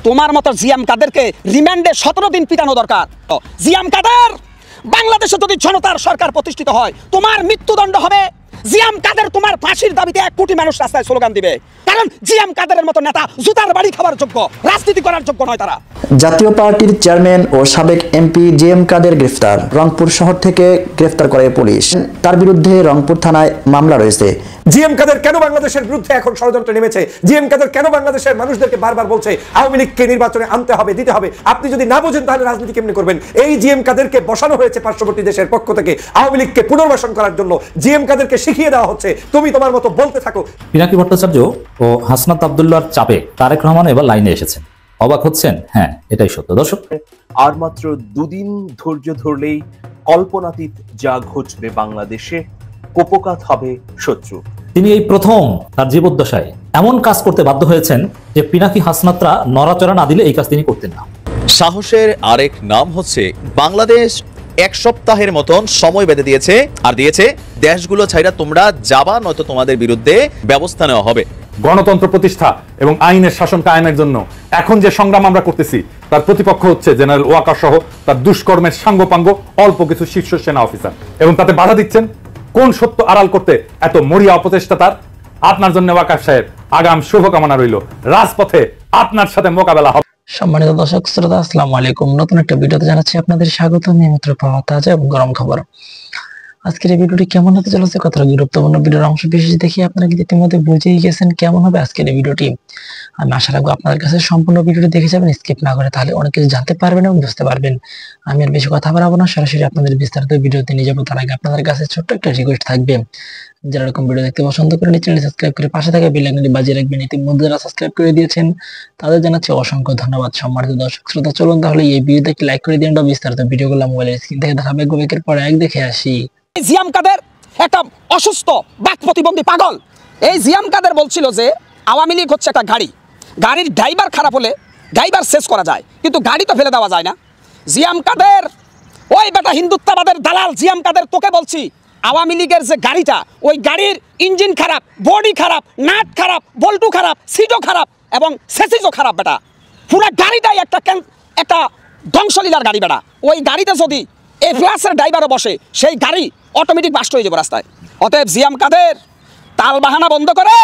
তোমার মতো জিএম কাদেরকে রিমান্ডে 17 দিন পিটানো দরকার। জিএম কাদের, বাংলাদেশে যদি জনতার সরকার প্রতিষ্ঠিত হয় তোমার মৃত্যুদণ্ড হবে। জিএম কাদের তোমার ফাঁসির দাবিতে 1 কোটি মানুষ রাস্তায় স্লোগান দিবে, কারণ জিএম কাদেরের মতো নেতা জুতার বাড়ি খাবার যোগ্য, রাজনীতি করার যোগ্য নয় তারা। জাতীয় পার্টির চেয়ারম্যান ও সাবেক এমপি জিএম কাদের গ্রেফতার। রংপুর শহর থেকে গ্রেফতার করে পুলিশ। তার বিরুদ্ধে রংপুর থানায় মামলা রয়েছে। জিএম কাদের কেন বাংলাদেশের বিরুদ্ধে এখন ষড়যন্ত্র নেমেছে? জিএম কাদের কেন বাংলাদেশের মানুষদেরকে বারবার বলছে আওয়ামী লীগকে নির্বাচনে আনতে হবে, দিতে হবে? আপনি যদি না বোঝেন তাহলে রাজনীতি কেমনে করবেন? এই জিএম কাদেরকে বসানো হয়েছে পার্শ্ববর্তী দেশের পক্ষ থেকে আওয়ামী লীগকে পুনর্বাসন করার জন্য। জিএম কাদেরকে শিখিয়ে দেওয়া হচ্ছে তুমি তোমার মতো বলতে থাকো। পিনাকি ভট্টাচার্য ও হাসনাত আব্দুল্লাহর চাপে তারেক রহমান এবার লাইনে এসেছেন। অবাক হচ্ছেন? হ্যাঁ, এটাই সত্য। দর্শক, আর মাত্র 2 দিন ধৈর্য ধরলেই কল্পনাতীত যা ঘটবে বাংলাদেশে, কুপকাত হবে শত্রু। তিনি এই প্রথম তার জীবদ্দশায় এমন কাজ করতে বাধ্য হয়েছেন যে পিনাকি হাসনাতরা নড়াচড়া না দিলে এই কাজ তিনি করতেন না। সাহসের আরেক নাম হচ্ছে বাংলাদেশ 1 সপ্তাহের মতন সময় বেঁধে দিয়েছে, আর দিয়েছে দেশগুলো ছাইরা তোমরা যাবা, নয়তো তোমাদের বিরুদ্ধে ব্যবস্থা নেওয়া হবে। গণতন্ত্র প্রতিষ্ঠা এবং আইনের শাসন কায়েমের জন্য এখন যে সংগ্রাম আমরা করতেছি তার প্রতিপক্ষ হচ্ছে জেনারেল ওয়াকার সহ তার দুষ্কর্মের সাঙ্গপাঙ্গ অল্প কিছু শীর্ষ সেনা অফিসার, এবং তাতে বাধা দিচ্ছেন। কোন সত্য আড়াল করতে এত মরিয়া অপচেষ্টা তার? আপনার জন্য ওয়াকার সাহেব আগাম শুভকামনা রইল। রাজপথে আপনার সাথে মোকাবেলা হবে। সম্মানিত দর্শক শ্রোতা, আসসালামু আলাইকুম। নতুন একটা ভিডিওতে জানাচ্ছি আপনাদের স্বাগত। নিয়মিত পাওয়া তাজা এবং গরম খবর। আজকের এই ভিডিওটি কেমন হতে চলেছে, কতটা গুরুত্বপূর্ণ ভিডিওর অংশ বিশেষ দেখি আপনারা কিন্তু ইতিমধ্যে বুঝেই গেছেন কেমন হবে আজকের এই ভিডিওটি। আমি আশা রাখবো আপনাদের কাছে সম্পূর্ণ ভিডিওটি দেখে যাবেন, স্কিপ না করে, তাহলে অনেক কিছু জানতে পারবেন এবং বুঝতে পারবেন। আমি আর বেশি কথা বাড়াবো না, সরাসরি আপনাদের বিস্তারিত ভিডিওতে নিয়ে যাবো। তার আগে আপনাদের কাছে ছোট্ট একটা রিকোয়েস্ট থাকবে, যারা এরকম ভিডিও দেখতে পছন্দ করেন চ্যানেলটি সাবস্ক্রাইব করে পাশে থাকা বেল আইকনটি বাজিয়ে রাখবেন। ইতিমধ্যে যারা সাবস্ক্রাইব করে দিয়েছেন তাদের জানাচ্ছি অসংখ্য ধন্যবাদ। সম্মানিত দর্শক শ্রোতা, চলুন তাহলে এই ভিডিওতে একটি লাইক করে দিন। বিস্তারিত ভিডিওগুলো মোবাইলের স্ক্রিন থেকে দেখাবে, একের পর এক দেখে আসি। জিএম কাদের একটা অসুস্থ বাক প্রতিবন্ধী পাগল। এই জিএম কাদের বলছিল যে আওয়ামী লীগ হচ্ছে একটা গাড়ি, গাড়ির ড্রাইভার খারাপ হলে ড্রাইভার শেষ করা যায়, কিন্তু গাড়ি তো ফেলে দেওয়া যায় না। জিএম কাদের ওই বেটা হিন্দুত্ববাদের দালাল। জিএম কাদের তোকে বলছি, আওয়ামী লীগের যে গাড়িটা, ওই গাড়ির ইঞ্জিন খারাপ, বডি খারাপ, নাট খারাপ, বল্টু খারাপ, সিটও খারাপ এবং সেসিসও খারাপ। বেটা পুরো গাড়িটাই একটা ধ্বংসলীলার গাড়ি। বেটা ওই গাড়িতে যদি এ প্লাসের ড্রাইভারও বসে, সেই গাড়ি অটোমেটিক বাস্ট হয়ে যাবে রাস্তায়। অতএব জিএম কাদের তাল বাহানা বন্ধ করে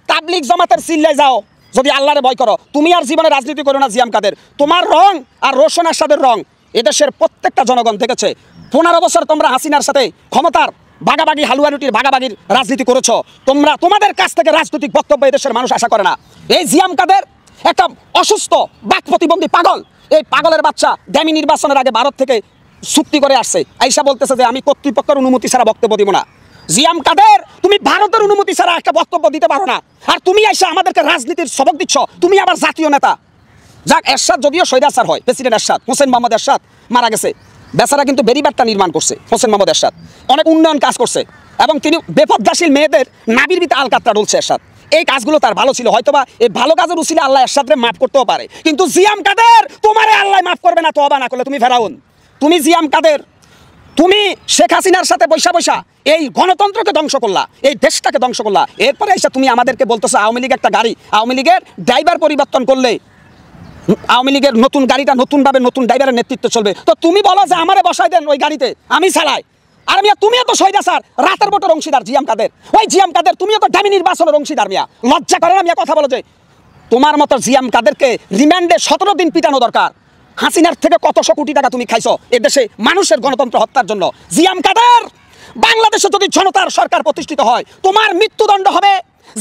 তাবলিগ জামাতের চিল্লায় যাও। যদি আল্লাহরে ভয় করো, তুমি আর জীবনে রাজনীতি করো না। জিএম কাদের তোমার রং আর রোশন আরশাদের রং এদেশের প্রত্যেকটা জনগণ দেখেছে। 15 বছর তোমরা হাসিনার সাথে ক্ষমতার ভাগাভাগি, হালুয়া রুটির ভাগাভাগির রাজনীতি করেছো। তোমাদের কাছ থেকে রাজনৈতিক বক্তব্য এদেশের মানুষ আশা করে না। এই জিএম কাদের একটা অসুস্থ বাক প্রতিবন্ধী পাগল। এই পাগলের বাচ্চা দামি নির্বাচনের আগে ভারত থেকে চুক্তি করে আসছে, আইসা বলতেছে যে আমি কর্তৃপক্ষের অনুমতি ছাড়া বক্তব্য দিব না। জিএম কাদের তুমি ভারতের অনুমতি ছাড়া একটা বক্তব্য দিতে পারো না, আর তুমি আইসা আমাদেরকে রাজনীতির সবক দিচ্ছ। তুমি আবার জাতীয় নেতা। যাক, এরশাদ যদিও স্বৈরাচার হয়, প্রেসিডেন্ট এরশাদ, হোসেন মোহাম্মদ এরশাদ মারা গেছে, বেচারা কিন্তু বেরিবারটা নির্মাণ করছে। হোসেন মোহাম্মদ এরশাদ অনেক উন্নয়ন কাজ করছে এবং তিনি বেপদ্দাশীল মেয়েদের নাবির ভিতরে আলকাতরা ডলছে এরশাদ। এই কাজগুলো তার ভালো ছিল, হয়তোবা এই ভালো কাজের উসিলে আল্লাহ এরশাদরে মাফ করতেও পারে। কিন্তু জিএম কাদের তোমারে আল্লাহ মাফ করবে না, তওবা না করলে তুমি ফেরাউন। তুমি জিএম কাদের, তুমি শেখ হাসিনার সাথে বৈশা এই গণতন্ত্রকে ধ্বংস করলা, এই দেশটাকে ধ্বংস করলা। এরপরে এসে তুমি আমাদেরকে বলতেছো আওয়ামী লীগ একটা গাড়ি, আওয়ামী লীগের ড্রাইভার পরিবর্তন করলে আওয়ামী লীগের নতুন গাড়িটা নতুনভাবে নতুন ড্রাইভারের নেতৃত্ব চলবে। তো তুমি বলো যে আমারে বসাই দেন ওই গাড়িতে, আমি চালাই। আর মিয়া তুমিও তো শহীদ স্যার রাতের ভোটের অংশীদার। জিএম কাদের ওই জিএম কাদের তুমিও তো দামি নির্বাচনের অংশীদার। মিয়া লজ্জা করে না মিয়া কথা বলো যে? তোমার মতো জিএম কাদেরকে রিমান্ডে 17 দিন পিটানো দরকার। হাসিনার থেকে কতশো কোটি টাকা তুমি খাইছো এদেশে মানুষের গণতন্ত্র হত্যার জন্য। জিএম কাদের বাংলাদেশে যদি জনতার সরকার প্রতিষ্ঠিত হয় তোমার মৃত্যুদণ্ড হবে।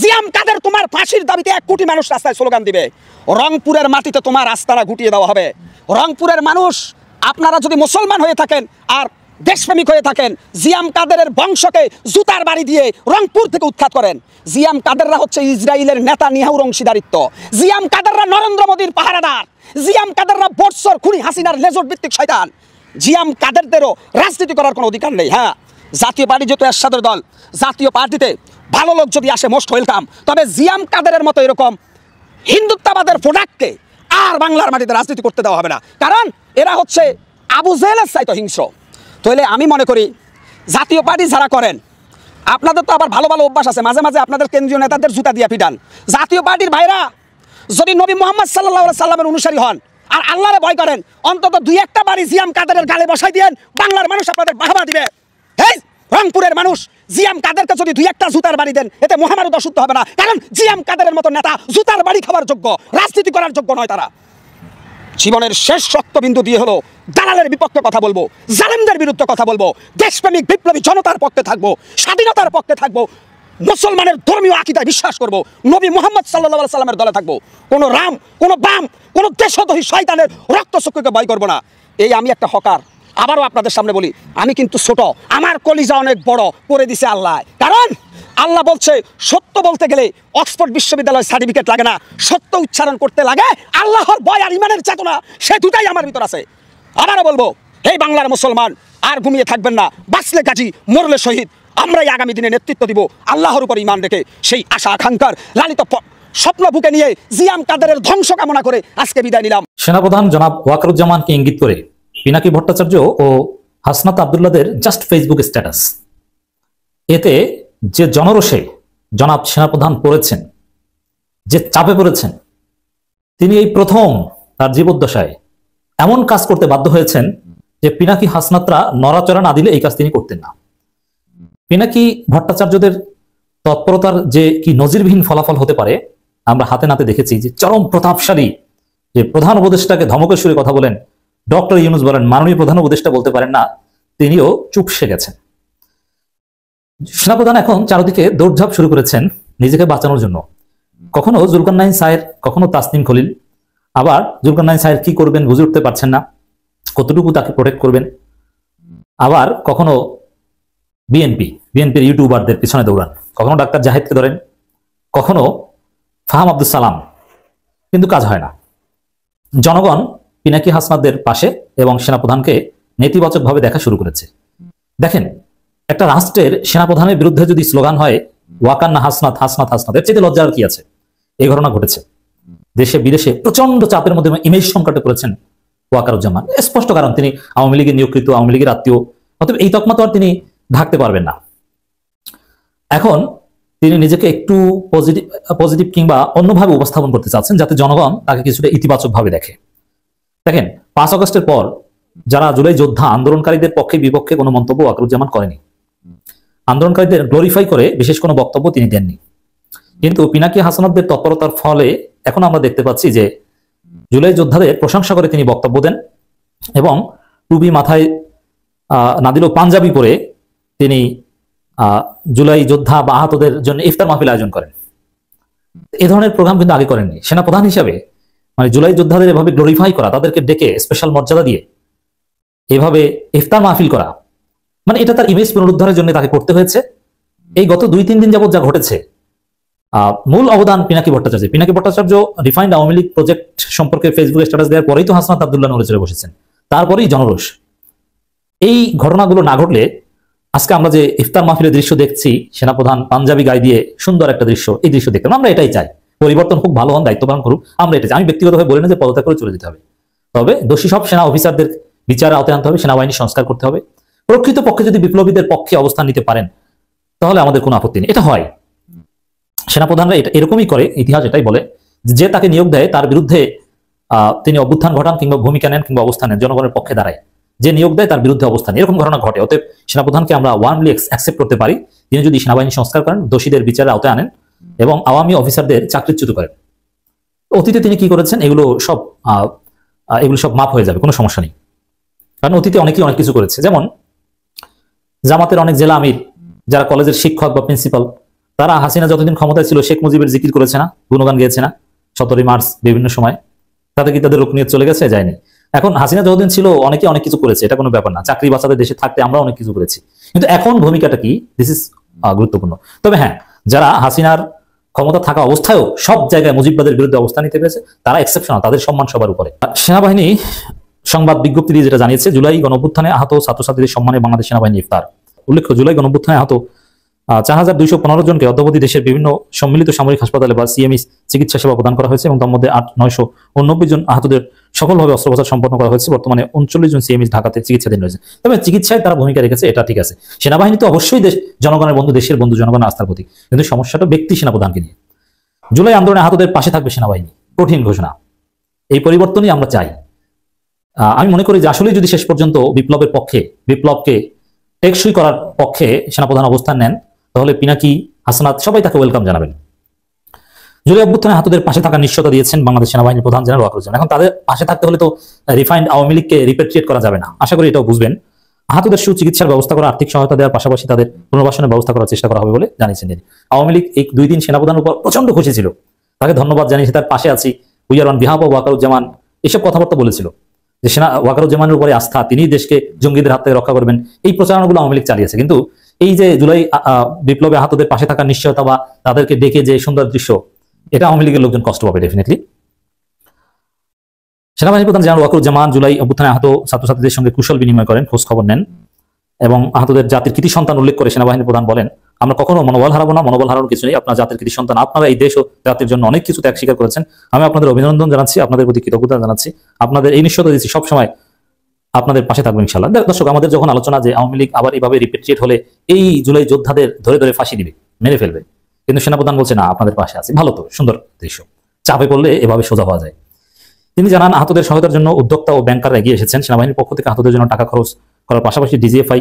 জিএম কাদের তোমার ফাঁসির দাবিতে 1 কোটি মানুষ রাস্তায় স্লোগান দিবে। রংপুরের মাটিতে তোমার আস্তানা গুটিয়ে দেওয়া হবে। রংপুরের মানুষ আপনারা যদি মুসলমান হয়ে থাকেন আর দেশপ্রেমিক হয়ে থাকেন, জিএম কাদেরের বংশকে জুতার বাড়ি দিয়ে রংপুর থেকে উৎখাত করেন। জিএম কাদেররা হচ্ছে ইসরায়েলের নেতা নিহাউর অংশীদারিত্ব। জিএম কাদেররা নরেন্দ্র মোদীর পাহারাদার। জিএম কাদেররা বৎসর খুনি হাসিনার লেজর ভিত্তিক শয়তান। জিএম কাদেরদেরও রাজনীতি করার কোনো অধিকার নেই। হ্যাঁ, জাতীয় পার্টি যেহেতু এরশাদের দল, জাতীয় পার্টিতে ভালো লোক যদি আসে মোস্ট ওয়েলকাম। তবে জিএম কাদেরের মতো এরকম হিন্দুত্ববাদের প্রোডাক্টকে আর বাংলার মাটিতে রাজনীতি করতে দেওয়া হবে না, কারণ এরা হচ্ছে আবু জেহেলের চাইতে হিংস্র। তাহলে আমি মনে করি জাতীয় পার্টি যারা করেন, আপনাদের তো আবার ভালো ভালো অভ্যাস আছে, মাঝে মাঝে আপনাদের কেন্দ্রীয় নেতাদের জুতা দিয়ে পিটান। জাতীয় পার্টির ভাইরা যদি নবী মুহাম্মদ সাল্লাল্লাহু আলাইহি সাল্লামের অনুসারী হন আর আল্লাহরে ভয় করেন, অন্তত 2-1টা বাড়ি জিয়াম কাদেরের গালে বসাই দেন, বাংলার মানুষ আপনাদের বাহবা দিবে। এই রংপুরের মানুষ জিয়াম কাদেরকে যদি 2-1টা জুতার বাড়ি দেন, এতে মহামারত অশুদ্ধ হবে না, কারণ জিয়াম কাদেরের মতো নেতা জুতার বাড়ি খাবার যোগ্য, রাজনীতি করার যোগ্য নয়। তারা জীবনের শেষ রক্তবিন্দু দিয়ে হলো দালালের বিপক্ষে কথা বলবো, জালেমদের বিরুদ্ধে কথা বলবো, দেশপ্রেমিক বিপ্লবী জনতার পক্ষে থাকবো, স্বাধীনতার পক্ষে থাকবো, মুসলমানের ধর্মীয় আকীদায় বিশ্বাস করব, নবী মুহাম্মদ সাল্লাল্লাহু আলাইহি সাল্লামের দলে থাকবো, কোনো রাম, কোনো বাম, কোনো দেশদ্রোহী শয়তানের রক্তচক্ষুকে ভয় করব না। এই আমি একটা হকার, আবারও আপনাদের সামনে বলি, আমি কিন্তু ছোট, আমার কলিজা অনেক বড় করে দিছে আল্লাহ। কারণ আল্লাহ বলছে সত্য বলতে গেলে অক্সফোর্ড বিশ্ববিদ্যালয়ের সার্টিফিকেট লাগে না, সত্য উচ্চারণ করতে লাগে আল্লাহর ভয় আর ইমানের চেতনা, সে দুটাই আমার ভিতর আছে। আবারও বলবো, এই বাংলার মুসলমান আর ঘুমিয়ে থাকবেন না, বাঁচলে গাজী, মরলে শহীদ। আমরাই আগামী দিনে নেতৃত্ব দিব আল্লাহর উপর ঈমান রেখে, সেই আশা আকাঙ্ক্ষার লালিত স্বপ্ন বুকে নিয়ে জিয়াম কাদেরের ধ্বংস কামনা করে আজকে বিদায় নিলাম। সেনাপ্রধান জনাব ওয়াকারুজ্জামানকে ইঙ্গিত করে পিনাকি ভট্টাচার্য ও হাসনাত আব্দুল্লাহদের জাস্ট ফেসবুক স্ট্যাটাস, এতে যে জনরোষে জনাব সেনাপ্রধান পড়েছেন, যে চাপে পড়েছেন, তিনি এই প্রথম তার জীবদ্দশায় এমন কাজ করতে বাধ্য হয়েছেন যে পিনাকি হাসনাতরা নড়াচড়া না দিলে এই কাজ তিনি করতেন না। পিনাকি ভট্টাচার্যদের তৎপরতার যে কি নজিরবিহীন ফলাফল হতে পারে আমরা হাতে নাতে দেখেছি। যে চরম প্রতাপশালী যে প্রধান উপদেষ্টাকে ধমকের সুরে কথা বলেন, ডক্টর ইউনূস বলেন মাননীয় প্রধান উপদেষ্টা বলতে পারেন না, তিনিও চুপসে গেছেন। সেনাপ্রধান এখন চারদিকে দৌড়ঝাঁপ শুরু করেছেন নিজেকে বাঁচানোর জন্য। কখনো জুলকারনাইন সাহের, কখনো তাসনিম খলিল, আবার জুলকারনাইন সাহের কি করবেন বুঝে উঠতে পারছেন না, কতটুকু তাকে প্রোটেক্ট করবেন। আবার কখনো বিএনপির ইউটিউবারদের পিছনে দৌড়ান, কখনো ডাক্তার জাহেদকে ধরেন, কখনো ফাহাম আব্দুল সালাম, কিন্তু কাজ হয় না। জনগণ পিনাকি হাসনাতদের পাশে এবং সেনাপ্রধানকে নেতিবাচকভাবে দেখা শুরু করেছে। দেখেন, একটা রাষ্ট্রের সেনাপ্রধানের বিরুদ্ধে যদি স্লোগান হয় ওয়াকান্না হাসনাত হাসনাত হাসনাত, এর চেয়ে লজ্জার কি আছে? এই ঘটনা ঘটেছে। দেশে বিদেশে প্রচন্ড চাপের মধ্যে ইমেজ সংকটে পড়েছেন ওয়াকারুজ্জামান। স্পষ্ট কারণ, তিনি আওয়ামী লীগের নিয়োগকৃত, আওয়ামী লীগের আত্মীয়, অতএব এই তকমা তো আর তিনি ঢাকতে পারবেন না। এখন তিনি নিজেকে একটু পজিটিভ কিংবা অন্যভাবে উপস্থাপন করতে চাচ্ছেন, যাতে জনগণ তাকে কিছুটা ইতিবাচকভাবে দেখে। দেখেন, 5 আগস্টের পর যারা জুলাই যোদ্ধা আন্দোলনকারীদের পক্ষে বিপক্ষে কোনো মন্তব্য ওয়াকারুজ্জামান করেনি, আন্দোলনকারীদের গ্লোরিফাই করে বিশেষ কোনো বক্তব্য তিনি দেননি। কিন্তু পিনাকি হাসনাতদের তৎপরতার ফলে এখন আমরা দেখতে পাচ্ছি যে জুলাই যোদ্ধাদের প্রশংসা করে তিনি বক্তব্য দেন এবং টুপি মাথায় না দিলেও পাঞ্জাবি পরে তিনি জুলাই যোদ্ধা বা আহতদের জন্য ইফতার মাহফিল আয়োজন করেন। এই ধরনের প্রোগ্রাম কিন্তু আগে করেননি। সেনাপ্রধান হিসাবে মানে জুলাই যোদ্ধাদের এভাবে গ্লোরিফাই করা, তাদেরকে ডেকে স্পেশাল মর্যাদা দিয়ে এভাবে ইফতার মাহফিল করা, মানে এটা তার ইমেজ পুনরুদ্ধারের জন্য তাকে করতে হয়েছে। এই গত 2-3 দিন যাবত যা ঘটেছে, মূল অবদান পিনাকি ভট্টাচার্য। পিনাকি ভট্টাচার্য রিফাইন্ড আওয়ামী লীগ প্রজেক্ট সম্পর্কে ফেসবুকে স্ট্যাটাস দেওয়ার পরেই তো হাসনাত আব্দুল্লাহ নড়ে চড়ে বসেছেন, তারপরেই জনরোষ। এই ঘটনাগুলো না ঘটলে আজকে আমরা যে ইফতার মাহফিলের দৃশ্য দেখছি, সেনাপ্রধান পাঞ্জাবি গায়ে দিয়ে সুন্দর একটা দৃশ্য, এই দৃশ্য দেখলাম। আমরা এটাই চাই, পরিবর্তন খুব ভালো হন, দায়িত্ব পালন করুক, আমরা এটা চাই। আমি ব্যক্তিগতভাবে বলি না যে পদত্যাগ করে চলে যেতে হবে, তবে দোষী সব সেনা অফিসারদের বিচারে আওতায় আনতে হবে, সেনাবাহিনী সংস্কার করতে হবে। প্রকৃত পক্ষে যদি বিপ্লবীদের পক্ষে অবস্থান নিতে পারেন তাহলে আমাদের কোনো আপত্তি নেই। এটা হয়, সেনাপ্রধানরা এটা এরকমই করে, ইতিহাস এটাই বলে যে তাকে নিয়োগ দেয় তার বিরুদ্ধে তিনি অভ্যুত্থান ঘটান কিংবা ভূমিকা নেন কিংবা অবস্থান নেন, জনগণের পক্ষে দাঁড়ায়। যে নিয়োগ দেয় তার বিরুদ্ধে অবস্থান, এরকম ঘটনা ঘটে। অতএব সেনাপ্রধানকে আমরা ওয়ার্মলি অ্যাকসেপ্ট করতে পারি, তিনি যদি সেনাবাহিনী সংস্কার করেন, দোষীদের বিচারে আওতায় আনেন এবং আওয়ামী অফিসারদের চাকরিচ্যুত করেন। অতীতে তিনি কি করেছেন এগুলো সব মাপ হয়ে যাবে, কোনো সমস্যা নেই। কারণ অতীতে অনেকেই অনেক কিছু করেছে, যেমন জামাতের অনেক জেলা আমির, যারা কলেজের শিক্ষক বা প্রিন্সিপাল, তারা হাসিনা যতদিন ক্ষমতায় ছিল শেখ মুজিবের জিকির করেছে না, গুণগান গিয়েছে না 17 মার্চ বিভিন্ন সময়, তাতে কি তাদের রুকনিয়ত চলে গেছে? যায়নি। এখন হাসিনা যতদিন ছিল অনেকে অনেক কিছু করেছে, এটা কোনো ব্যাপার না। চাকরি বাচ্চাদের দেশে থাকতে আমরা অনেক কিছু করেছি, কিন্তু এখন ভূমিকাটা কি, দিস ইজ গুরুত্বপূর্ণ। তবে হ্যাঁ, যারা হাসিনার ক্ষমতা থাকা অবস্থায়ও সব জায়গায় মুজিববাদের বিরুদ্ধে অবস্থান নিতে পেরেছে, তারা এক্সেপশনাল, তাদের সম্মান সবার উপরে। সেনাবাহিনী সংবাদ বিজ্ঞপ্তি দিয়ে যেটা জানিয়েছে, জুলাই গণঅভ্যুত্থানে আহত ছাত্রছাত্রীদের সম্মানে বাংলাদেশ সেনাবাহিনী ইফতার। উল্লেখ্য, জুলাই গণঅভ্যুত্থানে আহত 4215 জনকে অদ্যাবধি দেশের বিভিন্ন সম্মিলিত সামরিক হাসপাতালে বা সিএমই চিকিৎসা সেবা প্রদান করা হয়েছে এবং তার মধ্যে 989 জন আহতদের সফলভাবে অস্ত্রোপচার সম্পন্ন করা হয়েছে। বর্তমানে 39 জন সিএমই ঢাকাতে চিকিৎসাধীন রয়েছে। তবে চিকিৎসায় তারা ভূমিকা রেখেছে, এটা ঠিক আছে। সেনাবাহিনী তো অবশ্যই জনগণের বন্ধু, দেশের বন্ধু, জনগণের আস্থার প্রতীক, কিন্তু সমস্যাটা ব্যক্তি সেনাপ্রধানকে নিয়ে। জুলাই আন্দোলনে আহতদের পাশে থাকবে সেনাবাহিনী, কঠিন ঘোষণা। এই পরিবর্তনই আমরা চাই। আমি মনে করি যে আসলে যদি শেষ পর্যন্ত বিপ্লবের পক্ষে, বিপ্লবকে টেকসই করার পক্ষে সেনাপ্রধান অবস্থান নেন, তাহলে পিনাকি, হাসনাত সবাই তাকে ওয়েলকাম জানাবেন। জুলাই অভ্যুত্থানে আহতদের পাশে থাকার নিশ্চয়তা দিয়েছেন বাংলাদেশ সেনাবাহিনীর প্রধান জেনারেল ওয়াকারুজ্জামান। এখন তাদের পাশে থাকতে হলে তো রিফাইন্ড আওয়ামী লীগকে রিপেট্রিয়েট করা যাবে না, আশা করি এটাও বুঝবেন। আহতদের সুচিকিৎসার ব্যবস্থা করা, আর্থিক সহায়তা দেওয়ার পাশাপাশি তাদের পুনর্বাসনের ব্যবস্থা করার চেষ্টা করা হবে বলে জানিয়েছেন তিনি। আওয়ামী লীগ এই 2 দিন সেনাপ্রধানের উপর প্রচন্ড খুশি ছিল, তাকে ধন্যবাদ জানিয়েছে, তার পাশে আছি, we are on behalf of Wakeruzzaman, এসব কথাবার্তা বলেছিল যে সেনা ওয়াকারুজ্জামানের উপরে আস্থা, তিনি দেশকে জঙ্গিদের হাত থেকে রক্ষা করবেন, এই প্রচারণাগুলো আওয়ামী লীগ চালিয়েছে। কিন্তু এই যে জুলাই বিপ্লবে আহতদের পাশে থাকার নিশ্চয়তা বা তাদেরকে ডেকে যে সুন্দর দৃশ্য, এটা আওয়ামী লীগের লোকজন কষ্ট পাবে ডেফিনেটলি। সেনাবাহিনী প্রধান জেনারেল ওয়াকারুজ্জামান জুলাই অভ্যুত্থানে আহত ছাত্রছাত্রীদের সঙ্গে কুশল বিনিময় করেন, খোঁজ খবর নেন এবং আহতদের জাতির কৃতি সন্তান উল্লেখ করে সেনাবাহিনী প্রধান বলেন, আমরা কখনো মনোবল হারাবো না, মনোবল হারানোর কিছু নেই, আপনার জাতির কৃতি সন্তান, আপনারা এই দেশ ও জাতির জন্য অনেক কিছু ত্যাগ স্বীকার করেছেন, আমি আপনাদের অভিনন্দন জানাচ্ছি, আপনাদের প্রতি কৃতজ্ঞতা জানাচ্ছি, আপনাদের এই নিশ্চয়তা দিচ্ছি সবসময় আপনাদের পাশে থাকবো ইনশাআল্লাহ। দর্শক, আমাদের যখন আলোচনা যে আওয়ামী লীগ আবার এভাবে রিপেট্রিয়েট হলে এই জুলাই যোদ্ধাদের ধরে ধরে ফাঁসি দিবে, মেরে ফেলবে, কিন্তু সেনাপ্রধান বলছে না, আপনাদের পাশে আছে। ভালো তো, সুন্দর দৃশ্য। চাপে পড়লে এভাবে সোজা হওয়া যায়। তিনি জানান, আহতদের সহায়তার জন্য উদ্যোক্তা ও ব্যাংকাররা এগিয়ে এসেছেন। সেনাবাহিনীর পক্ষ থেকে আহতদের জন্য টাকা খরচ করার পাশাপাশি ডিজিএফআই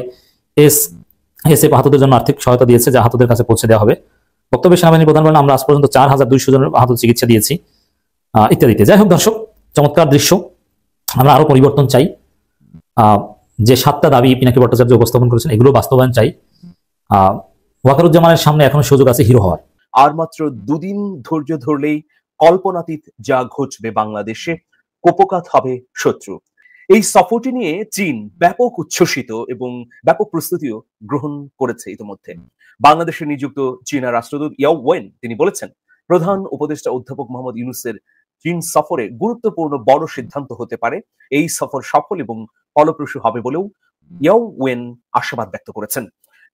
এসএফ আহতদের জন্য আর্থিক সহায়তা দিয়েছে, যা আহতদের কাছে পৌঁছে দেওয়া হবে। বক্তব্যে সেনাবাহিনী প্রধান বলেন, আমরা আজ পর্যন্ত 4200 জনের আহত চিকিৎসা দিয়েছি, ইত্যাদিতে। যাই হোক দর্শক, চমৎকার দৃশ্য। আমরা আরো পরিবর্তন চাই। যে 7টা দাবি পিনাকি ভট্টাচার্য উপস্থাপন করেছেন, এগুলো বাস্তবায়ন চাই। ওয়াকারুজ্জামানের সামনে এখনো সুযোগ আছে হিরো হওয়ার। আর মাত্র 2 দিন ধৈর্য ধরলেই কল্পনাতীত যা ঘটবে বাংলাদেশে, কোপকাত হবে শত্রু। এই সফরটি নিয়ে চীন ব্যাপক উচ্ছ্বসিত এবং ব্যাপক প্রস্তুতিও গ্রহণ করেছে ইতিমধ্যে। বাংলাদেশে নিযুক্ত চীনা রাষ্ট্রদূত ইয়াও ওয়েন তিনি বলেছেন, প্রধান উপদেষ্টা অধ্যাপক মোহাম্মদ ইউনূসের চীন সফরে গুরুত্বপূর্ণ বড় সিদ্ধান্ত হতে পারে। এই সফর সফল এবং ফলপ্রসূ হবে বলেও ইয়াও ওয়েন আশাবাদ ব্যক্ত করেছেন।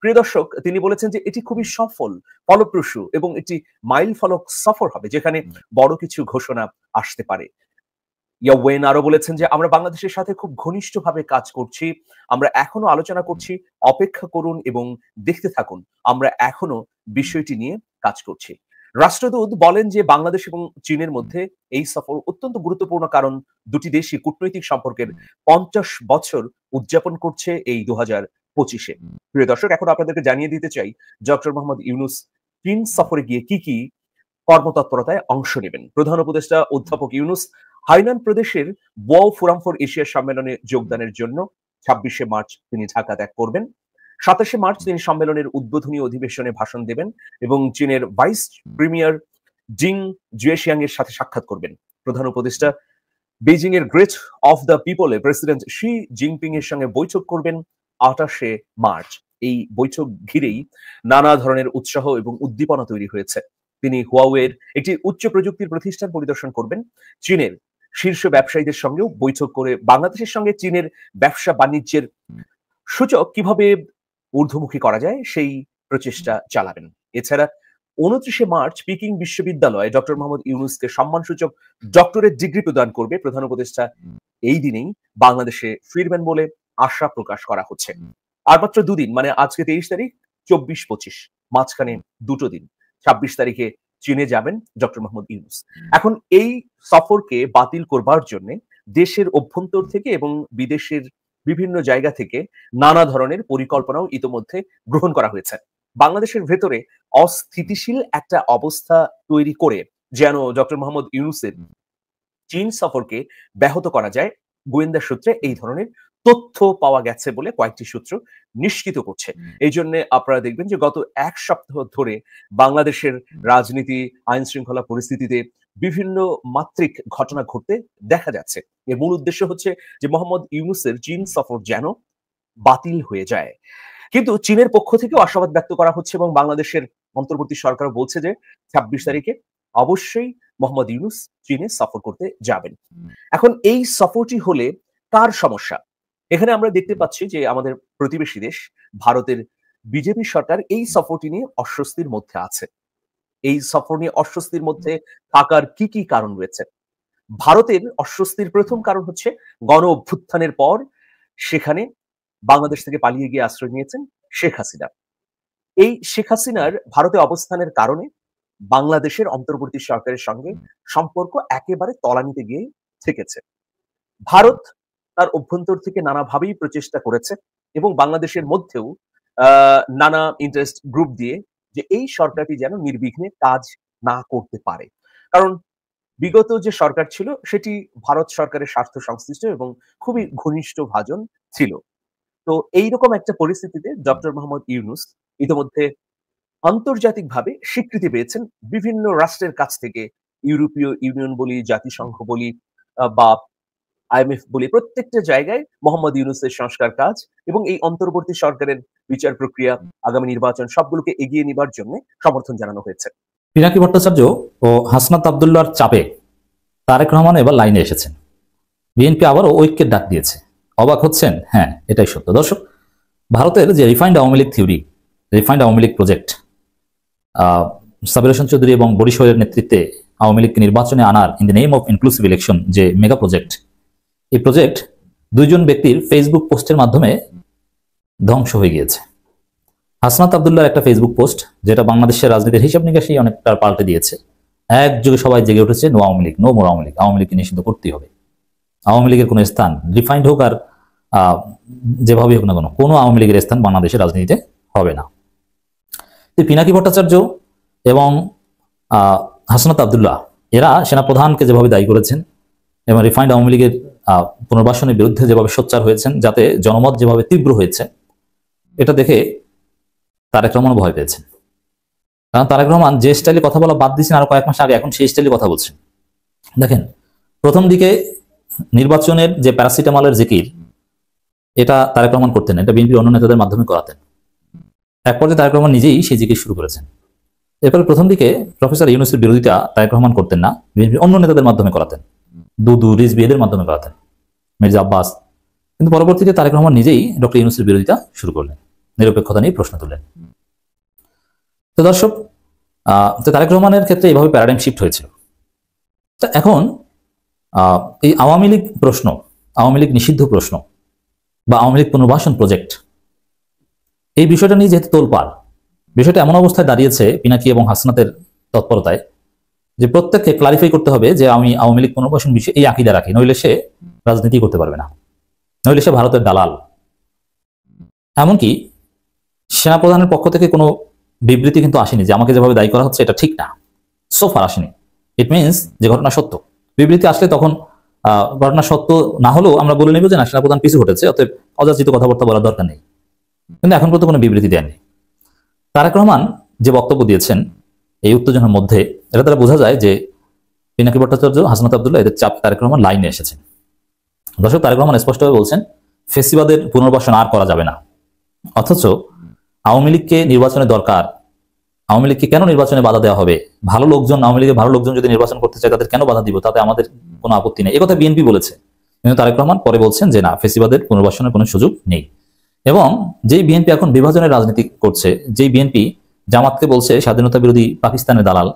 প্রিয় দর্শক, তিনি বলেছেন যে এটি খুবই সফল, ফলপ্রসূ এবং এটি মাইল ফলক সফর হবে, যেখানে বড় কিছু ঘোষণা আসতে পারে। ইয়া ওয়েন আরো বলেছেন যে আমরা বাংলাদেশের সাথে খুব ঘনিষ্ঠভাবে কাজ করছি, আমরা এখনো আলোচনা করছি, অপেক্ষা করুন এবং দেখতে থাকুন, আমরা এখনো বিষয়টি নিয়ে কাজ করছি। রাষ্ট্রদূত বলেন যে বাংলাদেশ এবং চীনের মধ্যে এই সফর অত্যন্ত গুরুত্বপূর্ণ, কারণ দুটি দেশই কূটনৈতিক সম্পর্কের 50 বছর উদযাপন করছে এই 2025-এ। প্রিয় দর্শক, এখন আপনাদেরকে জানিয়ে দিতে চাই ডক্টর মোহাম্মদ ইউনূস চীন সফরে গিয়ে কি কি কর্মতৎপরতায় অংশ নেবেন। প্রধান উপদেষ্টা অধ্যাপক ইউনূস হাইনান প্রদেশের বোয়াও ফোরাম ফর এশিয়া সম্মেলনে যোগদানের জন্য 26শে মার্চ তিনি ঢাকা ত্যাগ করবেন। 27শে মার্চ তিনি সম্মেলনের উদ্বোধনী অধিবেশনে ভাষণ দেবেন এবং চীনের ভাইস প্রিমিয়ার জিং জুয়েশিয়াং এর সাথে সাক্ষাৎ করবেন। প্রধান উপদেষ্টা বেজিং এর গ্রেট অফ দ্য পিপলে প্রেসিডেন্ট শি জিনপিং এর সঙ্গে বৈঠক করবেন 28শে মার্চ। এই বৈঠক ঘিরেই নানা ধরনের উৎসাহ এবং উদ্দীপনা তৈরি হয়েছে। তিনি হুয়াওয়ের একটি উচ্চ প্রযুক্তির প্রতিষ্ঠান পরিদর্শন করবেন। চীনের শীর্ষ ব্যবসায়ীদের সঙ্গেও বৈঠক করে বাংলাদেশের সঙ্গে চীনের ব্যবসা বাণিজ্যের সূচক কিভাবে ঊর্ধ্বমুখী করা যায় সেই প্রচেষ্টা চালাবেন। এছাড়া 29শে মার্চ পিকিং বিশ্ববিদ্যালয়ে ডক্টর মোহাম্মদ ইউনূসকে সম্মানসূচক ডক্টরেট ডিগ্রি প্রদান করবে প্রধান উপদেষ্টা। এই দিনেই বাংলাদেশে ফিরবেন বলে আশা প্রকাশ করা হচ্ছে। আর মাত্র 2 দিন, মানে আজকে 23 তারিখ, 24-25, মাঝখানে 2টো দিন, 26 তারিখে চীনে যাবেন ডক্টর মোহাম্মদ ইউনূস। এখন এই সফরকে বাতিল করবার জন্য দেশের অভ্যন্তর থেকে এবং বিদেশের বিভিন্ন জায়গা থেকে নানা ধরনের পরিকল্পনাও ইতোমধ্যে গ্রহণ করা হয়েছে। বাংলাদেশের ভেতরে অস্থিতিশীল একটা অবস্থা তৈরি করে যেন ডক্টর মোহাম্মদ ইউনূসের চীন সফরকে ব্যাহত করা যায়, গোয়েন্দা সূত্রে এই ধরনের তথ্য পাওয়া গেছে বলে কয়েকটি সূত্র নিশ্চিত করছে। এই জন্য আপনারা দেখবেন যে গত 1 সপ্তাহ ধরে বাংলাদেশের রাজনীতি, আইন শৃঙ্খলা পরিস্থিতিতে বিভিন্ন মাত্রিক ঘটনা ঘটতে দেখা যাচ্ছে। এর মূল উদ্দেশ্য হচ্ছে যে মোহাম্মদ ইউনূসের চীন সফর যেন বাতিল হয়ে যায়। কিন্তু চীনের পক্ষ থেকেও আশাবাদ ব্যক্ত করা হচ্ছে এবং বাংলাদেশের অন্তর্বর্তী সরকার বলছে যে 26 তারিখে অবশ্যই মোহাম্মদ ইউনূস চীনে সফর করতে যাবেন। এখন এই সফরটি হলে কার সমস্যা? এখানে আমরা দেখতে পাচ্ছি যে আমাদের প্রতিবেশী দেশ ভারতের বিজেপি সরকার এই সফরটি নিয়ে অস্বস্তির মধ্যে আছে। এই সফর নিয়ে অস্বস্তির মধ্যে থাকার কি কি কারণ রয়েছে? ভারতের অস্বস্তির প্রথম কারণ হচ্ছে গণ অভ্যুত্থানের পর সেখানে বাংলাদেশ থেকে পালিয়ে গিয়ে আশ্রয় নিয়েছেন শেখ হাসিনা। এই শেখ হাসিনার ভারতে অবস্থানের কারণে বাংলাদেশের অন্তর্বর্তী সরকারের সঙ্গে সম্পর্ক একেবারে তলানিতে গিয়ে থেকেছে। ভারত তার অভ্যন্তর থেকে নানাভাবেই প্রচেষ্টা করেছে এবং বাংলাদেশের মধ্যেও নানা ইন্টারেস্ট গ্রুপ দিয়ে যে এই সরকারটি যেন নির্বিঘ্নে কাজ না করতে পারে। কারণ বিগত যে সরকার ছিল সেটি ভারত সরকারের স্বার্থ সংশ্লিষ্ট এবং খুবই ঘনিষ্ঠ ভাজন ছিল। তো এইরকম একটা পরিস্থিতিতে ডক্টর মোহাম্মদ ইউনূস ইতিমধ্যে আন্তর্জাতিকভাবে স্বীকৃতি পেয়েছেন বিভিন্ন রাষ্ট্রের কাছ থেকে, ইউরোপীয় ইউনিয়ন বলি, জাতিসংঘ বলি বা আইএমএফ বলি, প্রত্যেকটা জায়গায় মোহাম্মদ ইউনূসের সংস্কার কাজ এবং এই অন্তর্বর্তী সরকারের বিচার প্রক্রিয়া, আগামী নির্বাচন সবগুলোকে এগিয়ে নেবার জন্য সমর্থন জানানো হয়েছে। পিনাকি ভট্টাচার্য ও হাসনাত আব্দুল্লাহর চাপে তারেক রহমান এবার লাইনে এসেছেন। বিএনপি আবারও ঐক্যের ডাক দিয়েছে। অবাক হচ্ছেন? হ্যাঁ, এটাই সত্য। দর্শক, ভারতের যে refined Awami League theory, refined Awami League project, Sabir Hossain Chowdhury এবং বরিশালের নেতৃত্বে আওয়ামী লীগকে নির্বাচনে আনার in the name of inclusive election যে মেগা প্রজেক্ট, এই প্রজেক্ট দুইজন ব্যক্তির ফেসবুক পোস্টের মাধ্যমে ধ্বংস হয়ে গিয়েছে। হাসনাত আব্দুল্লাহর একটা ফেসবুক পোস্ট যেটা বাংলাদেশের রাজনীতির হিসাব নিকাশই অনেকটা পাল্টে দিয়েছে। একযোগে সবাই জেগে উঠেছে, no Awami League, no more Awami League, Awami লীগকে নিষিদ্ধ করতেই হবে। আওয়ামী লীগের কোনো স্থান, রিফাইন্ড হোক আর যেভাবেই হোক না কেন, কোনো আওয়ামী লীগের স্থান বাংলাদেশের রাজনীতিতে হবে না। পিনাকি ভট্টাচার্য এবং হাসনাত আব্দুল্লাহ এরা সেনাপ্রধানকে যেভাবে দায়ী করেছেন এবং রিফাইন্ড আওয়ামী লীগের পুনর্বাসনের বিরুদ্ধে যেভাবে সোচ্চার হয়েছেন, যাতে জনমত যেভাবে তীব্র হয়েছে, এটা দেখে তারেক রহমান ভয় পেয়েছেন। কারণ তারেক রহমান যে স্টাইলে কথা বলা বাদ দিয়েছেন আরো কয়েক মাস আগে, এখন সেই স্টাইলে কথা বলছেন। দেখেন, প্রথম দিকে নির্বাচনের যে প্যারাসিটামলের জিকির, এটা তারেক রহমান করতেন, এটা বিএনপির অন্য নেতাদের মাধ্যমে করাতেন। এক পর্যায়ে তারেক রহমান নিজেই সেই জিকির শুরু করেছেন। এরপরে প্রথম দিকে প্রফেসর ইউনূসের বিরোধিতা তারেক রহমান করতেন না, বিএনপির অন্য নেতাদের মাধ্যমে করাতেন, দুদু, রিজভী এদের মাধ্যমে করাতেন, মির্জা আব্বাস। কিন্তু পরবর্তীতে তারেক রহমান নিজেই ডক্টর ইউনূসের বিরোধিতা শুরু করলেন, নিরপেক্ষতা নিয়ে প্রশ্ন তুললেন। তো দর্শক, তারেক রহমানের ক্ষেত্রে এইভাবে প্যারাডাইম শিফট হয়েছিল। তো এখন এই আওয়ামী লীগ প্রশ্ন, আওয়ামী লীগ নিষিদ্ধ প্রশ্ন বা আওয়ামী লীগ পুনর্বাসন প্রজেক্ট, এই বিষয়টা নিয়ে যেহেতু তোলপাড়, বিষয়টা এমন অবস্থায় দাঁড়িয়েছে পিনাকি এবং হাসনাতের তৎপরতায় যে প্রত্যেককে ক্লারিফাই করতে হবে যে আমি আওয়ামী লীগ পুনর্বাসন বিষয়ে এই আকিদা রাখি, নইলে সে রাজনীতি করতে পারবে না, নইলে সে ভারতের দালাল। এমনকি সেনাপ্রধানের পক্ষ থেকে কোনো বিবৃতি কিন্তু আসেনি যে আমাকে যেভাবে দায়ী করা হচ্ছে এটা ঠিক না, সোফার আসেনি। ইট মিনস যে ঘটনা সত্য। বিবৃতি আসলে তখন ঘটনা সত্য না হলেও আমরা বলে নেব যে না, সেনাপ্রধান পিছু ঘটেছে, অতএব অযাচিত কথাবার্তা বলার দরকার নেই। কিন্তু এখন পর্যন্ত কোনো বিবৃতি দেননি। তারেক রহমান যে বক্তব্য দিয়েছেন এই উত্তেজনার মধ্যে, এটা দ্বারা বোঝা যায় যে পিনাকি ভট্টাচার্য, হাসনাত আব্দুল্লাহ এদের চাপ তারেক রহমান লাইনে এসেছেন। দর্শক, তারেক রহমান স্পষ্টভাবে বলছেন ফেসিবাদের পুনর্বাসন আর করা যাবে না। অথচ আওয়ামী লীগকে নির্বাচনে দরকার, আওয়ামী লীগকে কেন নির্বাচনে বাধা দেওয়া হবে? ভালো লোকজন, আওয়ামী লীগের ভালো লোকজন যদি নির্বাচন করতে চায় তাদের কেন বাধা দিব? তাতে আমাদের কোনো আপত্তি নেই, একথা বিএনপি বলেছে। কিন্তু তারেক রহমান পরে বলছেন যে না, ফেসিবাদের পুনর্বাসনের কোনো সুযোগ নেই। এবং যেই বিএনপি এখন বিভাজনের রাজনীতি করছে, যেই বিএনপি জামাতকে বলছে স্বাধীনতা বিরোধী পাকিস্তানের দালাল,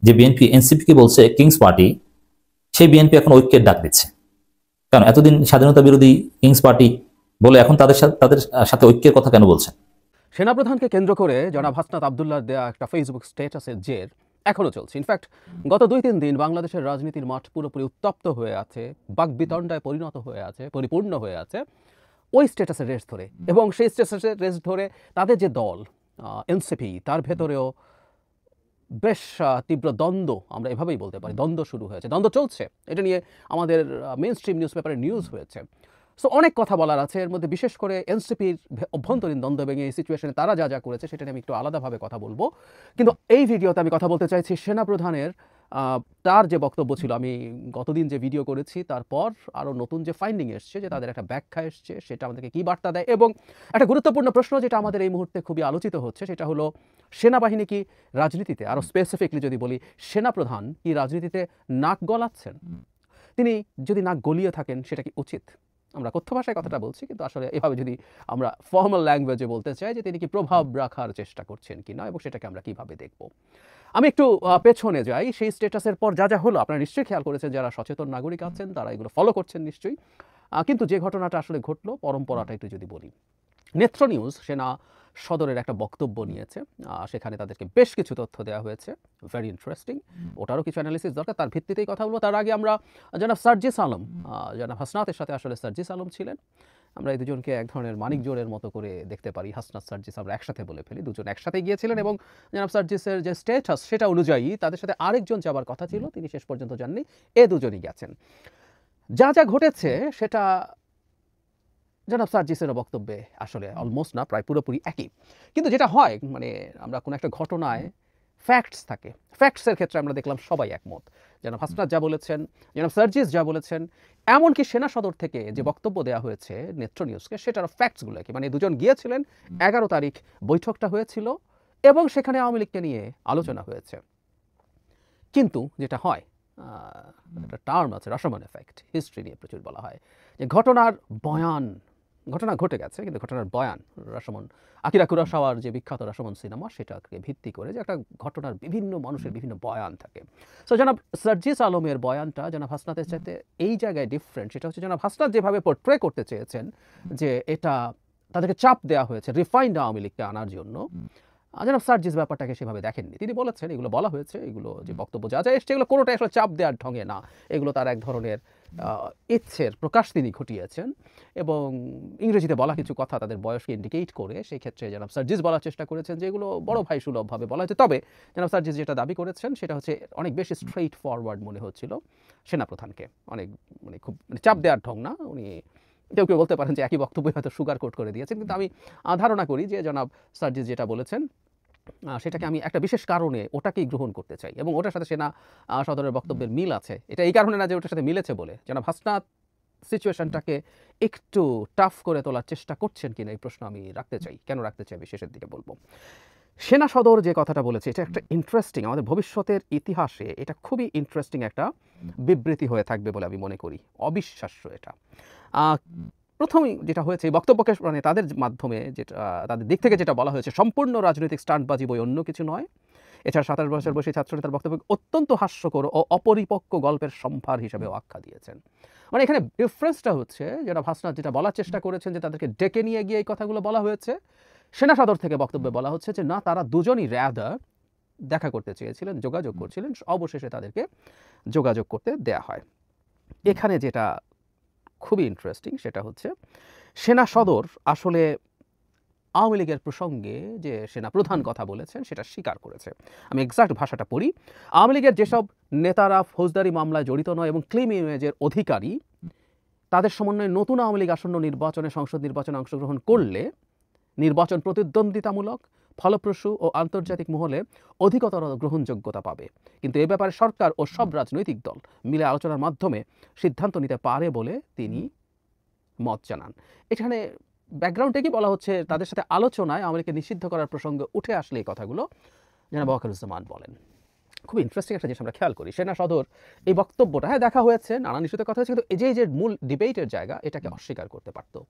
যে বিএনপি এনসিপিকে বলছে কিংস পার্টি, সেই বিএনপি এখন ঐক্যের ডাক দিচ্ছে। কারণ এতদিন স্বাধীনতা বিরোধী কিংস পার্টি বলে এখন তাদের সাথে ঐক্যের কথা কেন বলছেন? সেনাপ্রধানকে কেন্দ্র করে জনাব হাসনাত আব্দুল্লাহর দেয়া একটা ফেসবুক স্ট্যাটাসের জের এখনো চলছে। ইনফ্যাক্ট গত 2-3 দিন বাংলাদেশের রাজনীতির মাঠ পুরোপুরি উত্তপ্ত হয়ে আছে, বাকবিতণ্ডায় পরিণত হয়ে আছে, পরিপূর্ণ হয়ে আছে ওই স্ট্যাটাসের রেস ধরে। এবং সেই স্ট্যাটাসের রেস ধরে তাদের যে দল এনসিপি, তার ভেতরেও বেশ তীব্র দ্বন্দ্ব, আমরা এভাবেই বলতে পারি, দ্বন্দ্ব শুরু হয়েছে, দ্বন্দ্ব চলছে। এটা নিয়ে আমাদের মেইন স্ট্রিম নিউজ পেপারে নিউজ হয়েছে। সো অনেক কথা বলার আছে এর মধ্যে, বিশেষ করে এনসিপির অভ্যন্তরীণ দ্বন্দ্ব এবং এই সিচুয়েশনে তারা যা যা করেছে সেটা নিয়ে আমি একটু আলাদাভাবে কথা বলবো। কিন্তু এই ভিডিওতে আমি কথা বলতে চাইছি সেনাপ্রধানের তার যে বক্তব্য ছিল, আমি গতদিন যে ভিডিও করেছি তারপর আরও নতুন যে ফাইন্ডিং এসছে, যে তাদের একটা ব্যাখ্যা এসছে, সেটা আমাদেরকে কী বার্তা দেয়। এবং একটা গুরুত্বপূর্ণ প্রশ্ন যেটা আমাদের এই মুহূর্তে খুবই আলোচিত হচ্ছে, সেটা হলো সেনাবাহিনী কি রাজনীতিতে, আরও স্পেসিফিকলি যদি বলি সেনাপ্রধান কি রাজনীতিতে নাক গলাচ্ছেন? তিনি যদি নাক গলিয়ে থাকেন সেটা কি উচিত? আমরা কথ্য ভাষায় কথাটা বলছি, কিন্তু আসলে এভাবে যদি আমরা ফর্মাল ল্যাঙ্গুয়েজে বলতে চাই যে তিনি কি প্রভাব রাখার চেষ্টা করছেন কিনা এবং সেটাকে আমরা কিভাবে দেখব। আমি একটু পেছনে যাই। সেই স্ট্যাটাসের পর যা যা হলো আপনারা নিশ্চয়ই খেয়াল করেছেন, যারা সচেতন নাগরিক আছেন তারা এগুলো ফলো করছেন নিশ্চয়ই। কিন্তু যে ঘটনাটা আসলে ঘটলো, পরম্পরাটা একটু যদি বলি, নেত্র নিউজ সেনা সদরের একটা বক্তব্য নিয়েছে। সেখানে তাদেরকে বেশ কিছু তথ্য দেওয়া হয়েছে, ভেরি ইন্টারেস্টিং। ওটারও কিছু অ্যানালিসিস দরকার, তার ভিত্তিতেই কথা বলবো। তার আগে আমরা জনাব সার্জিস আলম, জনাব হাসনাতের সাথে আসলে সার্জিস আলম ছিলেন। আমরা এই দুজনকে এক ধরনের মানিক জোড়ের মতো করে দেখতে পারি। হাসনাত সার্জিস আমরা একসাথে বলে ফেলি, দুজন একসাথে গিয়েছিলেন এবং জনাব সার্জিসের যে স্ট্যাটাস সেটা অনুযায়ী তাদের সাথে আরেকজন যাবার কথা ছিল, তিনি শেষ পর্যন্ত যাননি, এ দুজনই গেছেন। যা যা ঘটেছে সেটা জনাব সার্জিসের বক্তব্যে আসলে অলমোস্ট না, প্রায় পুরোপুরি একই। কিন্তু যেটা হয়, মানে আমরা কোনো একটা ঘটনায় ফ্যাক্টস থাকে, ফ্যাক্টসের ক্ষেত্রে আমরা দেখলাম সবাই একমত। জনাব হাসনাত যা বলেছেন, জনাব সার্জিস যা বলেছেন, এমনকি সেনা সদর থেকে যে বক্তব্য দেওয়া হয়েছে নেত্র নিউজকে, সেটার ফ্যাক্টসগুলো কি, মানে দুজন গিয়েছিলেন, 11 তারিখ বৈঠকটা হয়েছিল এবং সেখানে আওয়ামী লীগকে নিয়ে আলোচনা হয়েছে। কিন্তু যেটা হয়, একটা টার্ম আছে রাশমান এফেক্ট, হিস্ট্রি নিয়ে প্রচুর বলা হয়, যে ঘটনার বয়ান, ঘটনা ঘটে গেছে কিন্তু ঘটনার বয়ান, রাশমন আকিরা কুরাসাওয়ার যে বিখ্যাত রাশমন সিনেমা, সেটাকে ভিত্তি করে যে একটা ঘটনার বিভিন্ন মানুষের বিভিন্ন বয়ান থাকে। সো জনাব সার্জিস আলমের বয়ানটা জনাব হাসনাতের চাইতে এই জায়গায় ডিফারেন্ট। সেটা হচ্ছে জনাব হাসনাত যেভাবে পোর্ট্রে করতে চেয়েছেন যে এটা তাদেরকে চাপ দেওয়া হয়েছে রিফাইন্ড আওয়ামী লীগকে আনার জন্য, জনাব সার্জিস ব্যাপারটাকে সেভাবে দেখেননি। তিনি বলেছেন এগুলো বলা হয়েছে, এগুলো যে বক্তব্য যা যা এসছে, এগুলো কোনোটাই আসলে চাপ দেওয়ার ঢঙে না, এগুলো তার এক ধরনের ইচ্ছের প্রকাশ তিনি ঘটিয়েছেন। এবং ইংরেজিতে বলা কিছু কথা তাদের বয়সকে ইন্ডিকেট করে সেই ক্ষেত্রে জনাব সার্জিস বলার চেষ্টা করেছেন যে এগুলো বড় ভাই সুলভভাবে বলা হয়েছে। তবে জনাব সার্জিস যেটা দাবি করেছেন সেটা হচ্ছে অনেক বেশি স্ট্রেইট ফরওয়ার্ড মনে হচ্ছিল সেনাপ্রধানকে, অনেক মানে খুব চাপ দেওয়ার ঢং না। উনি কেউ কেউ বলতে পারেন যে একই বক্তব্য হয়তো সুগার কোট করে দিয়েছেন, কিন্তু আমি ধারণা করি যে জনাব সার্জিস যেটা বলেছেন সেটাকে আমি একটা বিশেষ কারণে ওটাকেই গ্রহণ করতে চাই এবং ওটার সাথে সেনা সদরের বক্তব্যের মিল আছে। এটা এই কারণে না যে ওটার সাথে মিলেছে বলে। জনাব হাসনাত সিচুয়েশনটাকে একটু টাফ করে তোলার চেষ্টা করছেন কিনা এই প্রশ্ন আমি রাখতে চাই। কেন রাখতে চাই শেষের দিকে বলবো। সেনা সদর যে কথাটা বলেছে এটা একটা ইন্টারেস্টিং, আমাদের ভবিষ্যতের ইতিহাসে এটা খুবই ইন্টারেস্টিং একটা বিবৃতি হয়ে থাকবে বলে আমি মনে করি। অবিশ্বাস্য এটা। প্রথমেই যেটা হয়েছে এই বক্তব্যকে মানে তাদের মাধ্যমে যেটা তাদের দিক থেকে যেটা বলা হয়েছে, সম্পূর্ণ রাজনৈতিক স্টান্টবাজি বই, অন্য কিছু নয়। এছাড়া 27 বছর বয়সী ছাত্রনেতার বক্তব্য অত্যন্ত হাস্যকর ও অপরিপক্ক গল্পের সম্ভার হিসেবেও আখ্যা দিয়েছেন। মানে এখানে ডিফারেন্সটা হচ্ছে যেটা হাসনাত যেটা বলার চেষ্টা করেছেন যে তাদেরকে ডেকে নিয়ে গিয়ে এই কথাগুলো বলা হয়েছে, সেনা সদর থেকে বক্তব্যে বলা হচ্ছে যে না, তারা দুজনই র্যাদার দেখা করতে চেয়েছিলেন, যোগাযোগ করছিলেন, অবশেষে তাদেরকে যোগাযোগ করতে দেয়া হয়। এখানে যেটা খুবই ইন্টারেস্টিং সেটা হচ্ছে সেনা সদর আসলে আওয়ামী লীগের প্রসঙ্গে যে সেনা প্রধান কথা বলেছেন সেটা স্বীকার করেছে। আমি এক্সাক্ট ভাষাটা পড়ি। আওয়ামী লীগের যেসব নেতারা ফৌজদারি মামলায় জড়িত নয় এবং ক্লেম ইমেজের অধিকারী, তাদের সমন্বয়ে নতুন আওয়ামী লীগ আসন্ন নির্বাচনে, সংসদ নির্বাচনে অংশগ্রহণ করলে নির্বাচন প্রতিদ্বন্দ্বিতামূলক, ফলপ্রসূ ও আন্তর্জাতিক মহলে অধিকতর গ্রহণযোগ্যতা পাবে। কিন্তু এ ব্যাপারে সরকার ও সব রাজনৈতিক দল মিলে আলোচনার মাধ্যমে সিদ্ধান্ত নিতে পারে বলে তিনি মত জানান। এখানে ব্যাকগ্রাউন্ডে কি বলা হচ্ছে, তাদের সাথে আলোচনায় আওয়ামী নিষিদ্ধ করার প্রসঙ্গে উঠে আসলে এই কথাগুলো জনাব ওয়াকারুজ্জামান বলেন। খুব ইন্টারেস্টিং একটা জিনিস আমরা খেয়াল করি, সেনা সদর এই বক্তব্যটা হ্যাঁ দেখা হয়েছে, নানান ইস্যুতে কথা হয়েছে, কিন্তু এই যে মূল ডিবেটের জায়গা এটাকে অস্বীকার করতে পারতো।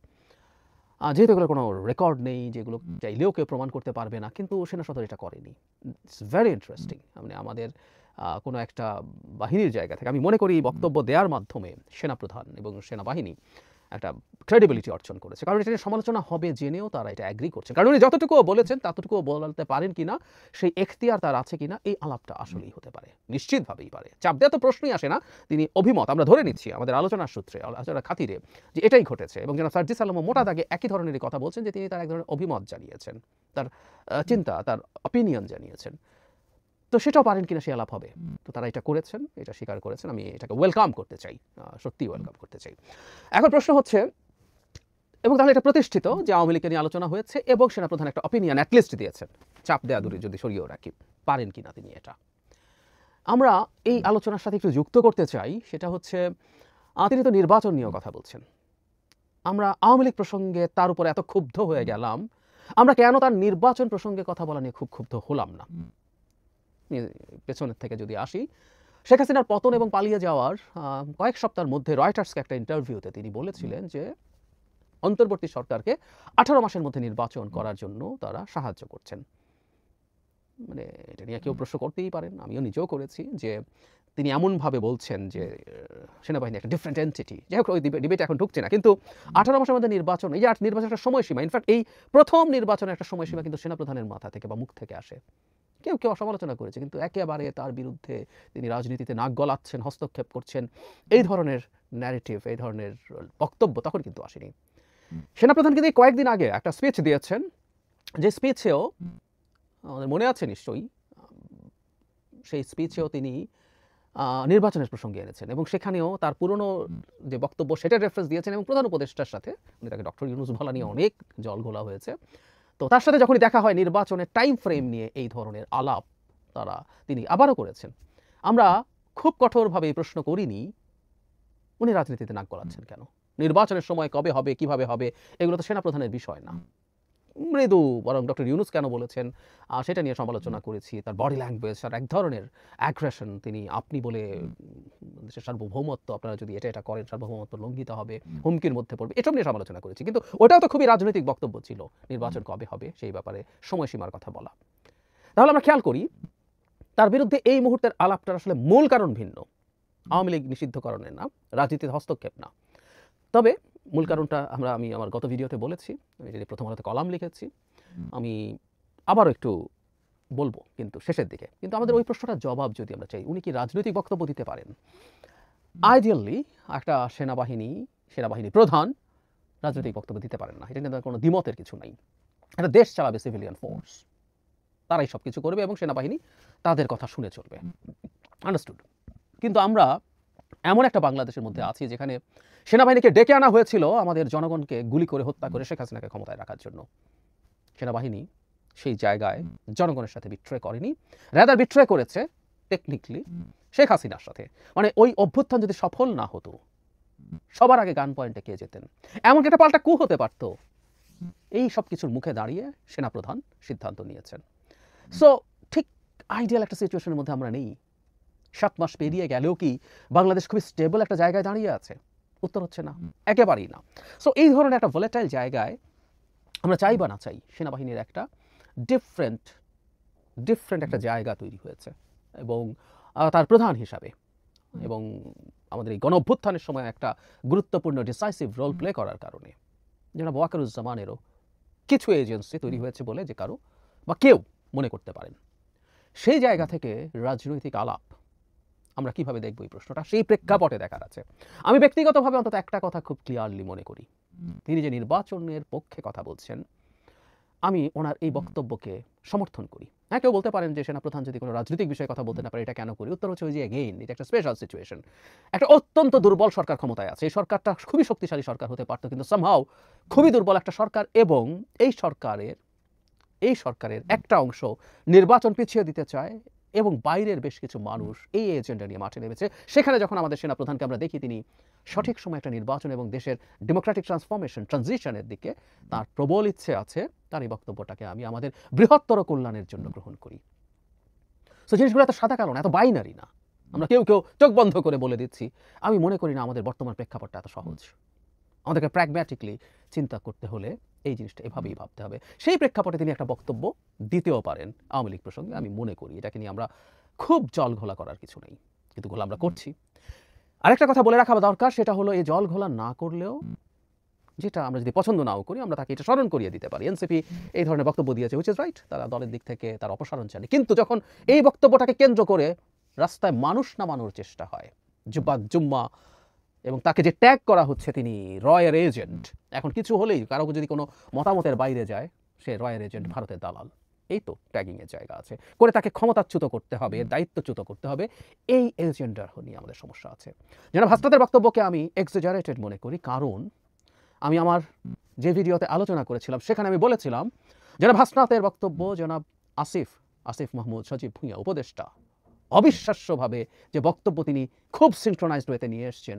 যেহেতু এগুলো কোনো রেকর্ড নেই, যেগুলো চাইলেও কেউ প্রমাণ করতে পারবে না, কিন্তু সেনা সদর এটা করেনি। It's very interesting. মানে আমাদের কোনো একটা বাহিনীর জায়গা থেকে আমি মনে করি বক্তব্য দেওয়ার মাধ্যমে সেনাপ্রধান এবং সেনাবাহিনী একটা ক্রেডিবিলিটি অর্জন করেছে, কারণ এটা সমালোচনা হবে জেনেও তারা এটা অ্যাগ্রি করছে। কারণ উনি যতটুকুও বলেছেন ততটুকুও বলতে পারেন কিনা, সেই এখতিয়ার তার আছে কিনা, এই আলাপটা আসলেই হতে পারে, নিশ্চিতভাবেই পারে। চাপ দেওয়া তো প্রশ্নই আসে না, তিনি অভিমত আমরা ধরে নিচ্ছি আমাদের আলোচনার সূত্রে, আলোচনার খাতিরে যে এটাই ঘটেছে। এবং জনাব সার্জিস আলম মোটা দাগে একই ধরনেরই কথা বলছেন যে তিনি তার এক ধরনের অভিমত জানিয়েছেন, তার চিন্তা, তার অপিনিয়ন জানিয়েছেন। তো সেটাও পারেন কিনা সে আলাপ হবে। তো তারা এটা করেছেন, এটা স্বীকার করেছেন, আমি এটাকে ওয়েলকাম করতে চাই, সত্যিই ওয়েলকাম করতে চাই। এখন প্রশ্ন হচ্ছে, এবং তাহলে এটা প্রতিষ্ঠিত যে আওয়ামী লীগকে নিয়ে আলোচনা হয়েছে এবং সেনাপ্রধান একটা অপিনিয়ন অ্যাটলিস্ট দিয়েছেন, চাপ দেয়া দূরে যদি সরিয়েও রাখি, পারেন কিনা তিনি এটা। আমরা এই আলোচনার সাথে একটু যুক্ত করতে চাই, সেটা হচ্ছে তিনি তো নির্বাচন নিয়েও কথা বলছেন। আমরা আওয়ামী লীগ প্রসঙ্গে তার উপরে এত ক্ষুব্ধ হয়ে গেলাম, আমরা কেন তার নির্বাচন প্রসঙ্গে কথা বলা নিয়ে খুব ক্ষুব্ধ হলাম না? পেছনের থেকে যদি আসি, শেখ হাসিনার পতন এবং পালিয়ে যাওয়ার কয়েক সপ্তাহের মধ্যে রয়টার্সকে একটা ইন্টারভিউতে তিনি বলেছিলেন যে অন্তর্বর্তী সরকারকে 18 মাসের মধ্যে নির্বাচন করার জন্য তারা সাহায্য করছেন। মানে এটা নিয়ে কেউ প্রশ্ন করতেই পারেন, আমিও নিজেও করেছি, যে তিনি এমনভাবে বলছেন যে সেনাবাহিনী একটা ডিফারেন্ট এন্টিটি। যাই হোক, ওই ডিবেটে এখন ঢুকছে না। কিন্তু 18 মাসের মধ্যে নির্বাচন, এই যে নির্বাচনের একটা সময়সীমা, ইনফ্যাক্ট এই প্রথম নির্বাচনের একটা সময়সীমা কিন্তু সেনাপ্রধানের মাথা থেকে বা মুখ থেকে আসে। কেউ কেউ সমালোচনা করেছে, কিন্তু একেবারে তার বিরুদ্ধে তিনি রাজনীতিতে নাক গলাচ্ছেন, হস্তক্ষেপ করছেন, এই ধরনের ন্যারেটিভ, এই ধরনের বক্তব্য তখন কিন্তু আসেনি। সেনাপ্রধান কিন্তু কয়েকদিন আগে একটা স্পিচ দিয়েছেন, যে স্পিচেও আমাদের মনে আছে নিশ্চয়ই, সেই স্পিচেও তিনি নির্বাচনের প্রসঙ্গে এনেছেন এবং সেখানেও তার পুরনো যে বক্তব্য সেটা রেফারেন্স দিয়েছেন এবং প্রধান উপদেষ্টার সাথে, উনি তাকে ডক্টর ইউনূস বলা নিয়ে অনেক জল ঘোলা হয়েছে। তো তার সাথে যখনই দেখা হয় নির্বাচনের টাইম ফ্রেম নিয়ে এই ধরনের আলাপ তিনি আবারও করেছেন। আমরা খুব কঠোরভাবে এই প্রশ্ন করিনি, উনি রাজনীতিতে নাক গলাচ্ছেন কেন? নির্বাচনের সময় কবে হবে, কিভাবে হবে, এগুলো তো সেনাপ্রধানের বিষয় না। মৃদু বরং ডক্টর ইউনূস কেন বলেছেন সেটা নিয়ে সমালোচনা করেছি। তার বডি ল্যাঙ্গুয়েজ আর এক ধরনের অ্যাগ্রেশন, তিনি আপনি বলে দেশের সার্বভৌমত্ব, আপনারা যদি এটা করেন সার্বভৌমত্ব লঙ্ঘিত হবে, হুমকির মধ্যে পড়বে, এসব নিয়ে সমালোচনা করেছি। কিন্তু ওটাও তো খুবই রাজনৈতিক বক্তব্য ছিল, নির্বাচন কবে হবে সেই ব্যাপারে সময়সীমার কথা বলা। তাহলে আমরা খেয়াল করি তার বিরুদ্ধে এই মুহূর্তের আলাপটার আসলে মূল কারণ ভিন্ন। আওয়ামী লীগ নিষিদ্ধকরণের না, রাজনীতির হস্তক্ষেপ না। তবে মূল কারণটা আমি আমার গত ভিডিওতে বলেছি, আমি যদি প্রথম আলোতে কলাম লিখেছি, আমি আবারও একটু বলবো কিন্তু শেষের দিকে। কিন্তু আমাদের ওই প্রশ্নটার জবাব যদি আমরা চাই, উনি কি রাজনৈতিক বক্তব্য দিতে পারেন? আইডিয়ালি একটা সেনাবাহিনী প্রধান রাজনৈতিক বক্তব্য দিতে পারেন না, এটা নিয়ে কোনো দ্বিমতের কিছু নাই। একটা দেশ চালাবে সিভিলিয়ান ফোর্স, তারাই সব কিছু করবে এবং সেনাবাহিনী তাদের কথা শুনে চলবে, আন্ডারস্টুড। কিন্তু আমরা এমন একটা বাংলাদেশের মধ্যে আছি যেখানে সেনাবাহিনীকে ডেকে আনা হয়েছিল আমাদের জনগণকে গুলি করে হত্যা করে শেখ হাসিনাকে ক্ষমতায় রাখার জন্য। সেনাবাহিনী সেই জায়গায় জনগণের সাথে বিট্রে করেনি, রাদার বিট্রে করেছে টেকনিক্যালি শেখ হাসিনার সাথে। মানে ওই অভ্যুত্থান যদি সফল না হতো, সবার আগে গান পয়েন্টে কে যেতেন, এমনকি একটা পাল্টা কু হতে পারত, এই সব কিছুর মুখে দাঁড়িয়ে সেনাপ্রধান সিদ্ধান্ত নিয়েছেন। সো ঠিক আইডিয়াল একটা সিচুয়েশনের মধ্যে আমরা নেই। 7 মাস পেরিয়ে গেলেও কি বাংলাদেশ খুবই স্টেবল একটা জায়গায় দাঁড়িয়ে আছে? উত্তর হচ্ছে না, একেবারেই না। সো এই ধরনের একটা ভোলেটাইল জায়গায় আমরা চাই বা না চাই, সেনাবাহিনীর একটা ডিফারেন্ট একটা জায়গা তৈরি হয়েছে এবং তার প্রধান হিসাবে এবং আমাদের এই গণ অভ্যুত্থানের সময় একটা গুরুত্বপূর্ণ ডিসাইসিভ রোল প্লে করার কারণে জনাব ওয়াকারুজ্জামানেরও কিছু এজেন্সি তৈরি হয়েছে বলে যে কারো বা কেউ মনে করতে পারেন। সেই জায়গা থেকে রাজনৈতিক আলাপ আমরা কিভাবে দেখব, এই প্রশ্নটা সেই প্রেক্ষাপটে দেখার আছে। আমি ব্যক্তিগতভাবে অন্তত একটা কথা খুব ক্লিয়ারলি মনে করি, তিনি যে নির্বাচনের পক্ষে কথা বলছেন, আমি ওনার এই বক্তব্যকে সমর্থন করি। হ্যাঁ, কেউ বলতে পারেন যে সেনাপ্রধান যদি কোনো রাজনৈতিক বিষয়ে কথা বলতে না পারে, এটা কেন করি? উত্তর হচ্ছে ওই যে এগেইন, এটা একটা স্পেশাল সিচুয়েশন। একটা অত্যন্ত দুর্বল সরকার ক্ষমতায় আছে, এই সরকারটা খুবই শক্তিশালী সরকার হতে পারতো, কিন্তু সামহাও খুবই দুর্বল একটা সরকার এবং এই সরকারের একটা অংশ নির্বাচন পিছিয়ে দিতে চায় এবং বাইরের বেশ কিছু মানুষ এই এজেন্ডা নিয়ে মাঠে নেমেছে। সেখানে যখন আমাদের সেনাপ্রধানকে আমরা দেখি তিনি সঠিক সময় একটা নির্বাচন এবং দেশের ডেমোক্রেটিক ট্রানজিশনের দিকে তার প্রবল ইচ্ছে আছে, তার এই বক্তব্যটাকে আমি আমাদের বৃহত্তর কল্যাণের জন্য গ্রহণ করি। সো জিনিসগুলো এত সাদা কালো না, এত বাইনারি না। আমরা কেউ চোখ বন্ধ করে বলে দিচ্ছি। আমি মনে করি না আমাদের বর্তমান প্রেক্ষাপটটা এত সহজ। আমাদেরকে প্র্যাগম্যাটিকলি চিন্তা করতে হলে এই জিনিসটা এভাবেই ভাবতে হবে। সেই প্রেক্ষাপটে তিনি একটা বক্তব্য দিতেও পারেন আওয়ামী লীগ প্রসঙ্গে। আমি মনে করি এটাকে নিয়ে আমরা খুব জল ঘোলা করার কিছু নেই, কিন্তু ঘোলা আমরা করছি। আরেকটা কথা বলে রাখা দরকার, সেটা হলো এই জল ঘোলা না করলেও, যেটা আমরা যদি পছন্দ নাও করি, আমরা তাকে এটা স্মরণ করিয়ে দিতে পারি। এনসিপি এই ধরনের বক্তব্য দিয়েছে, হুইচ ইজ রাইট, তারা দলের দিক থেকে তার অপসারণ চায়। কিন্তু যখন এই বক্তব্যটাকে কেন্দ্র করে রাস্তায় মানুষ নামানোর চেষ্টা হয়, জুম্মা এবং তাকে যে ট্যাগ করা হচ্ছে তিনি রয়ের এজেন্ট, এখন কিছু হলেই কারো যদি কোনো মতামতের বাইরে যায়, সে রয়ের এজেন্ট, ভারতের দালাল, এই তো ট্যাগিংয়ের জায়গা আছে, করে তাকে ক্ষমতাচ্যুত করতে হবে, দায়িত্বচ্যুত করতে হবে, এই এজেন্ডার নিয়ে আমাদের সমস্যা আছে। জনাব হাসনাতের বক্তব্যকে আমি এক্সাজারেটেড মনে করি, কারণ আমি আমার যে ভিডিওতে আলোচনা করেছিলাম সেখানে আমি বলেছিলাম জনাব হাসনাতের বক্তব্য, জনাব আসিফ মাহমুদ সজীব ভুঁইয়া উপদেষ্টা অবিশ্বাস্যভাবে যে বক্তব্য তিনি খুব সিনক্রোনাইজড ওয়েতে নিয়ে এসছেন,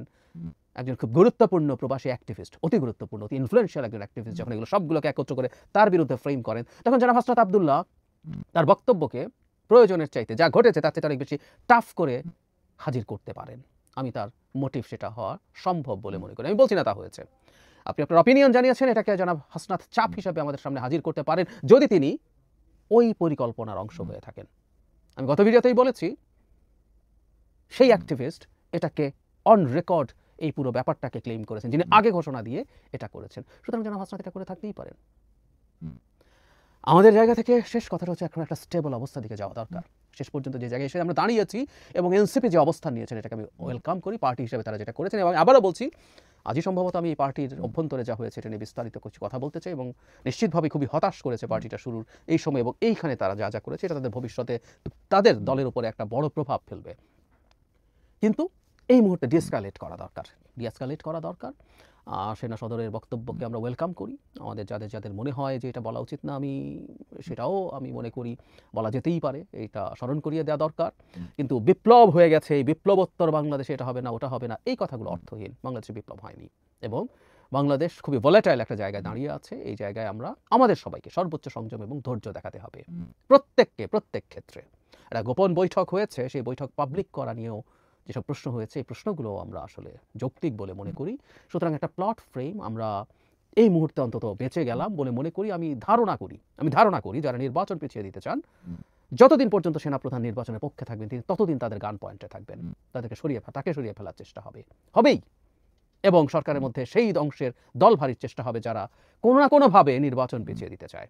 একজন খুব গুরুত্বপূর্ণ প্রবাসী অ্যাক্টিভিস্ট, অতি গুরুত্বপূর্ণ, অতি ইনফ্লুয়েন্সিয়াল একজন অ্যাক্টিভিস্ট, যখন এগুলো সবগুলোকে একত্র করে তার বিরুদ্ধে ফ্রেম করেন, তখন জনাব হাসনাত আব্দুল্লাহ তার বক্তব্যকে প্রয়োজনের চাইতে, যা ঘটেছে তার চেয়ে অনেক বেশি টাফ করে হাজির করতে পারেন। আমি তার মোটিভ সেটা হওয়া সম্ভব বলে মনে করি। আমি বলছি না তা হয়েছে। আপনি আপনার অপিনিয়ন জানিয়েছেন, এটাকে জনাব হাসনাত চাপ হিসাবে আমাদের সামনে হাজির করতে পারেন যদি তিনি ওই পরিকল্পনার অংশ হয়ে থাকেন। আমি গত ভিডিওতেই বলেছি সেই অ্যাক্টিভিস্ট এটাকে অন রেকর্ড এই পুরো ব্যাপারটাকে ক্লেম করেছেন, যিনি আগে ঘোষণা দিয়ে এটা করেছেন। সুতরাং জনাব হাসনাত এটা করে থাকতেই পারেন। আমাদের জায়গা থেকে শেষ কথাটা হচ্ছে এখন একটা স্টেবল অবস্থা দিকে যাওয়া দরকার। শেষ পর্যন্ত যে জায়গায় এসে আমরা দাঁড়িয়েছি এবং এনসিপি যে অবস্থান নিয়েছেন এটাকে আমি ওয়েলকাম করি, পার্টি হিসেবে তারা যেটা করেছেন। এবং আবারও বলছি, আজই সম্ভবত আমি এই পার্টির অভ্যন্তরে যা হয়েছে এটা নিয়ে বিস্তারিত কিছু কথা বলতে চাই, এবং নিশ্চিতভাবে খুবই হতাশ করেছে পার্টিটা শুরুর এই সময়, এবং এইখানে তারা যা যা করেছে এটা তাদের ভবিষ্যতে তাদের দলের উপরে একটা বড় প্রভাব ফেলবে। কিন্তু এই মুহূর্তে ডিএসকালেট করা দরকার। সেনা সদরের বক্তব্যকে আমরা ওয়েলকাম করি। আমাদের যাদের মনে হয় যে এটা বলা উচিত না, সেটাও আমি মনে করি বলা যেতেই পারে, এটা স্মরণ করিয়ে দেওয়া দরকার। কিন্তু বিপ্লব হয়ে গেছে, এই বিপ্লবোত্তর বাংলাদেশে এটা হবে না, ওটা হবে না, এই কথাগুলো অর্থহীন। বাংলাদেশে বিপ্লব হয়নি এবং বাংলাদেশ খুবই ভোলাটাইল একটা জায়গায় দাঁড়িয়ে আছে। এই জায়গায় আমরা আমাদের সবাইকে সর্বোচ্চ সংযম এবং ধৈর্য দেখাতে হবে, প্রত্যেক ক্ষেত্রে। একটা গোপন বৈঠক হয়েছে, সেই বৈঠক পাবলিক করা নিয়েও যেসব প্রশ্ন হয়েছে, এই প্রশ্নগুলো আমরা আসলে যৌক্তিক বলে মনে করি। সুতরাং একটা প্লট ফ্রেম আমরা এই মুহূর্তে অন্তত বেঁচে গেলাম বলে মনে করি। আমি ধারণা করি যারা নির্বাচন পিছিয়ে দিতে চান, যতদিন পর্যন্ত সেনাপ্রধান নির্বাচনের পক্ষে থাকবেন তিনি ততদিন তাদের গান পয়েন্টে থাকবেন, তাকে সরিয়ে ফেলার চেষ্টা হবেই। এবং সরকারের মধ্যে সেই অংশের দল ভারীর চেষ্টা হবে যারা কোনো না কোনোভাবে নির্বাচন পিছিয়ে দিতে চায়।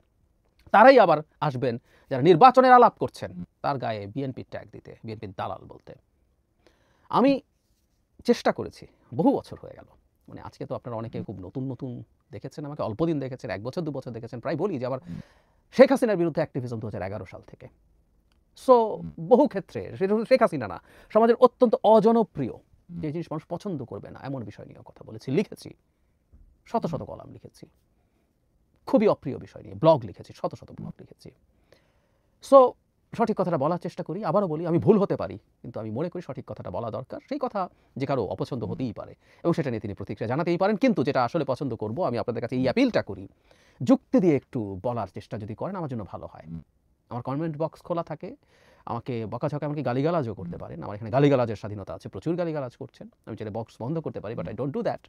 তারাই আবার আসবেন যারা নির্বাচনের আলাপ করছেন তার গায়ে বিএনপির ট্যাগ দিতে, বিএনপির দালাল বলতে। আমি চেষ্টা করেছি, বহু বছর হয়ে গেল, মানে আজকে তো আপনারা অনেকে খুব নতুন দেখেছেন, আমাকে অল্প দিন দেখেছেন, 1 বছর 2 বছর দেখেছেন। প্রায় বলি যে আবার শেখ হাসিনার বিরুদ্ধে অ্যাক্টিভিজম 2011 সাল থেকে। সো বহু ক্ষেত্রে শেখ হাসিনা না, সমাজের অত্যন্ত অজনপ্রিয় যে জিনিস মানুষ পছন্দ করবে না এমন বিষয় নিয়ে কথা বলেছি, লিখেছি, শত কলাম লিখেছি, খুবই অপ্রিয় বিষয় নিয়ে ব্লগ লিখেছি, শত ব্লগ লিখেছি। সো সঠিক কথাটা বলার চেষ্টা করি। আবারও বলি, আমি ভুল হতে পারি, কিন্তু আমি মনে করি সঠিক কথাটা বলা দরকার। সেই কথা যে কারো অপছন্দ হতেই পারে এবং সেটা নিয়ে তিনি প্রতিক্রিয়া জানাতেই পারেন, কিন্তু যেটা আসলে পছন্দ করব, আমি আপনাদের কাছে এই অ্যাপিলটা করি, যুক্তি দিয়ে একটু বলার চেষ্টা যদি করেন আমার জন্য ভালো হয়। আমার কমেন্ট বক্স খোলা থাকে, আমাকে বকাঝকা, আমাকে গালিগালাজও করতে পারেন। আমার এখানে গালিগালাজের স্বাধীনতা আছে, প্রচুর গালিগালাজ করছেন, আমি চাইলে বক্স বন্ধ করতে পারি, but I don't do that.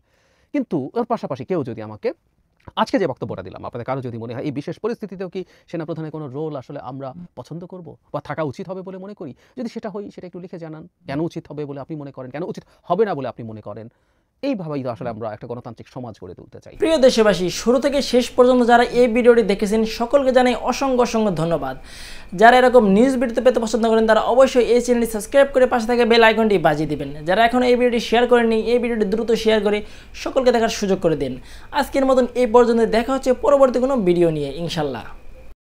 কিন্তু ওর পাশাপাশি কেউ যদি আমাকে আজকে যে বক্তব্যটা দিলাম, আপনাদের কারো যদি মনে হয় এই বিশেষ পরিস্থিতিতেও কি সেনাপ্রধানের কোনো রোল আসলে আমরা পছন্দ করব বা থাকা উচিত হবে বলে মনে করি, যদি সেটা হয় সেটা একটু লিখে জানান। কেন উচিত হবে বলে আপনি মনে করেন, কেন উচিত হবে না বলে আপনি মনে করেন। এইভাবেই তো আসলে আমরা একটা গণতান্ত্রিক সমাজ গড়ে তুলতে চাই। প্রিয় দেশবাসী, শুরু থেকে শেষ পর্যন্ত যারা এই ভিডিওটি দেখেছেন সকলকে জানাই অসংখ্য ধন্যবাদ। যারা এরকম নিউজ ভিডিও পেতে পছন্দ করেন তারা অবশ্যই এই চ্যানেলটি সাবস্ক্রাইব করে পাশে থাকা বেল আইকনটি বাজিয়ে দিবেন। যারা এখনো এই ভিডিওটি শেয়ার করেননি, এই ভিডিওটি দ্রুত শেয়ার করে সকলকে দেখার সুযোগ করে দিন। আজকের মতন এই পর্যন্ত, দেখা হচ্ছে পরবর্তী কোনো ভিডিও নিয়ে ইনশাল্লাহ।